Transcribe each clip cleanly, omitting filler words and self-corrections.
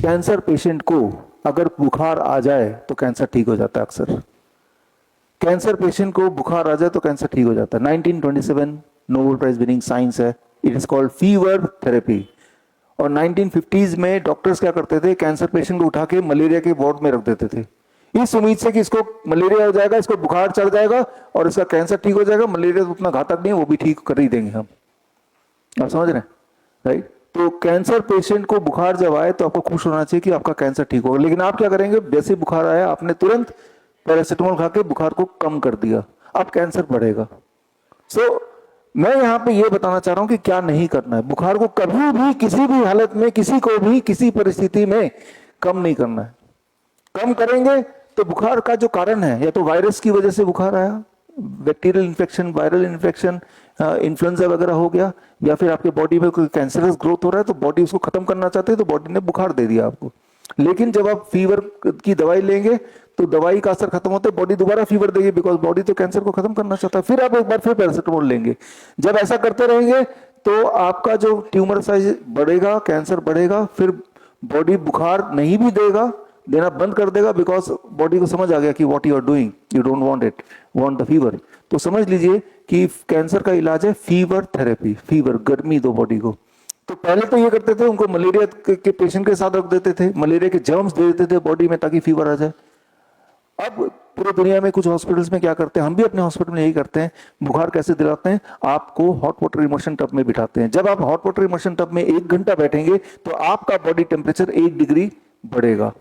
Cancer patient को अगर बुखार आ जाए तो कैंसर ठीक हो जाता है। अक्सर कैंसर पेशेंट को बुखार आ जाए तो कैंसर ठीक हो जाता है। 1927 नोबेल प्राइज विनिंग साइंस है, it is called fever therapy. और 1950s में डॉक्टर्स क्या करते थे, कैंसर पेशेंट को उठा के मलेरिया के वार्ड में रख देते थे, इस उम्मीद से कि इसको मलेरिया हो जाएगा, इसको बुखार चढ़ जाएगा और इसका कैंसर ठीक हो जाएगा। मलेरिया तो उतना घातक नहीं है, वो भी ठीक कर ही देंगे हम। आप समझ रहे हैं, राइट? तो कैंसर पेशेंट को बुखार जब आए तो आपको खुश होना चाहिए कि आपका कैंसर ठीक होगा। लेकिन आप क्या करेंगे, जैसे बुखार आया आपने तुरंत पैरासिटामोल खा के बुखार को कम कर दिया, अब कैंसर बढ़ेगा। मैं यहां पे ये बताना चाह रहा हूं कि क्या नहीं करना है। बुखार को कभी भी किसी भी हालत में किसी को भी किसी परिस्थिति में कम नहीं करना है। कम करेंगे तो बुखार का जो कारण है, या तो वायरस की वजह से बुखार आया, bacterial infection, viral infection, influenza वगैरह हो गया, या फिर आपके बॉडी में कोई कैंसरस ग्रोथ हो रहा है तो बॉडी उसको खत्म करना चाहते है तो बॉडी ने बुखार दे दिया आपको। लेकिन जब आप फीवर की दवाई लेंगे तो दवाई का असर खत्म होता है, बॉडी दोबारा फीवर देगी, बिकॉज बॉडी तो कैंसर को खत्म करना चाहता है। फिर आप एक बार फिर पैरासिटामोल लेंगे। जब ऐसा करते रहेंगे तो आपका जो ट्यूमर साइज बढ़ेगा, कैंसर बढ़ेगा, फिर बॉडी बुखार नहीं भी देना बंद कर देगा, बिकॉज बॉडी को समझ आ गया कि what you are doing, you don't want it, want the fever. तो समझ लीजिए कि कैंसर का इलाज है फीवर थेरेपी। फीवर, गर्मी दो बॉडी को। तो पहले तो ये करते थे, उनको मलेरिया के पेशेंट के साथ रख देते थे, मलेरिया के जर्म्स दे देते थे बॉडी में ताकि फीवर आ जाए। अब पूरी दुनिया में कुछ हॉस्पिटल्स में क्या करते हैं, हम भी अपने हॉस्पिटल में यही करते हैं, बुखार कैसे दिलाते हैं, आपको हॉट वाटर इमर्शन टब में बिठाते हैं। जब आप हॉट वाटर इमर्शन टब में 1 घंटा बैठेंगे तो आपका बॉडी टेम्परेचर 1 डिग्री बढ़ेगा।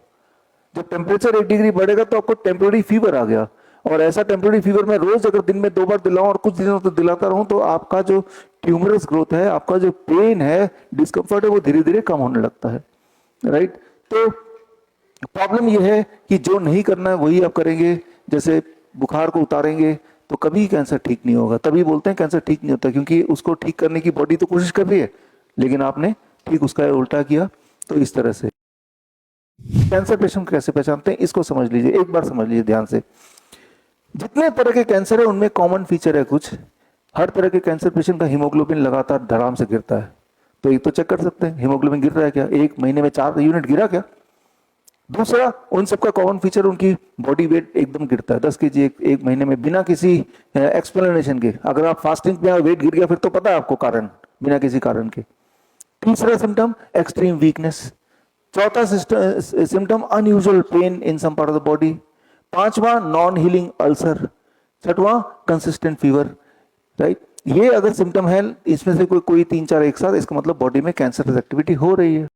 जब टेम्परेचर 1 डिग्री बढ़ेगा तो आपको टेम्पररी फीवर आ गया। और ऐसा टेम्पररी फीवर मैं रोज अगर दिन में 2 बार दिलाऊं और कुछ दिनों तक दिलाता रहूं तो आपका जो ट्यूमरस ग्रोथ है, आपका जो पेन है, डिस्कम्फर्ट है, वो धीरे धीरे कम होने लगता है, राइट? तो प्रॉब्लम यह है कि जो नहीं करना है वही आप करेंगे। जैसे बुखार को उतारेंगे तो कभी कैंसर ठीक नहीं होगा। तभी बोलते हैं कैंसर ठीक नहीं होता, क्योंकि उसको ठीक करने की बॉडी तो कोशिश कर रही है, लेकिन आपने ठीक उसका उल्टा किया। तो इस तरह से कैंसर पेशेंट कैसे पहचानते हैं, इसको समझ लीजिए, एक बार समझ लीजिए ध्यान से। जितने तरह के कैंसर है उनमें कॉमन फीचर है कुछ। हर तरह के कैंसर पेशेंट का हीमोग्लोबिन लगातार धड़ाम से गिरता है। तो एक तो चेक कर सकते हैं हीमोग्लोबिन गिर रहा है क्या, 1 महीने में 4 यूनिट गिरा क्या। दूसरा, उन सबका कॉमन फीचर उनकी बॉडी वेट एकदम गिरता है, 10 केजी एक महीने में, बिना किसी एक्सप्लेनेशन के। अगर आप फास्टिंग में वेट गिर गया फिर तो पता है आपको कारण, बिना किसी कारण के। तीसरा सिम्टम एक्सट्रीम वीकनेस। चौथा symptom unusual pain in some part of the body. पांचवा नॉन हीलिंग अल्सर। छठवां कंसिस्टेंट फीवर, राइट? ये अगर सिम्टम है, इसमें से कोई 3-4 एक साथ, इसका मतलब बॉडी में कैंसर एक्टिविटी हो रही है।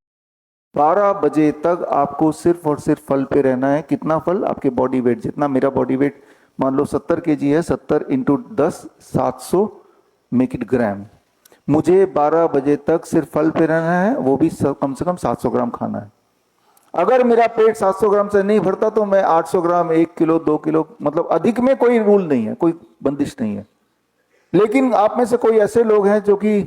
12 बजे तक आपको सिर्फ और सिर्फ फल पे रहना है। कितना फल? आपके बॉडी वेट जितना। मेरा बॉडी वेट मान लो 70 केजी है, 70 × 10 700 मेक इट ग्राम। मुझे 12 बजे तक सिर्फ फल पे रहना है, वो भी कम से कम 700 ग्राम खाना है। अगर मेरा पेट 700 ग्राम से नहीं भरता तो मैं 800 ग्राम, 1 किलो, 2 किलो, मतलब अधिक में कोई रूल नहीं है, कोई बंदिश नहीं है। लेकिन आप में से कोई ऐसे लोग हैं जो कि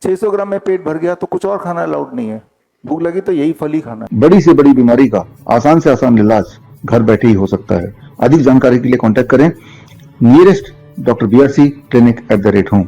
600 ग्राम में पेट भर गया तो कुछ और खाना अलाउड नहीं है, भूख लगी तो यही फल ही खाना है। बड़ी से बड़ी बीमारी का आसान से आसान इलाज घर बैठे ही हो सकता है। अधिक जानकारी के लिए कांटेक्ट करें nearest doctor BRC clinic @ home।